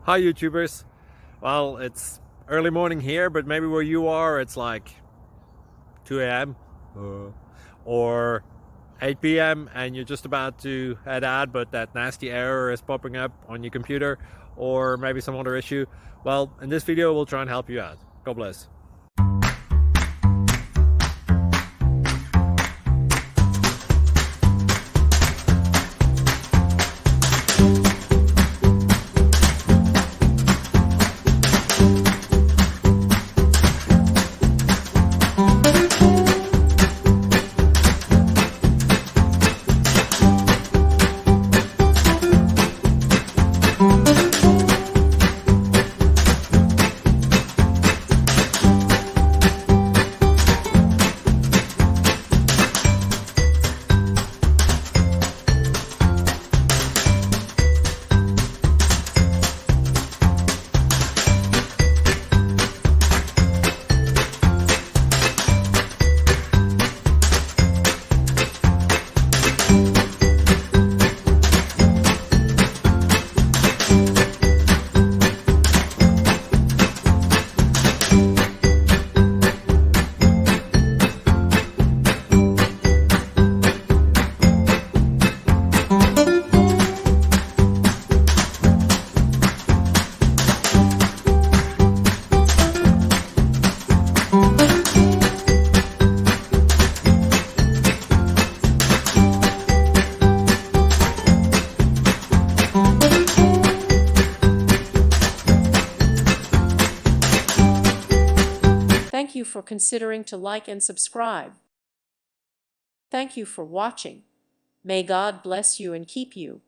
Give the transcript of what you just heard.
Hi YouTubers. Well, it's early morning here, but maybe where you are it's like 2 a.m. or 8 p.m. and you're just about to head out, but that nasty error is popping up on your computer, or maybe some other issue. Well, in this video we'll try and help you out. God bless. Thank you for considering to like and subscribe. Thank you for watching. May God bless you and keep you.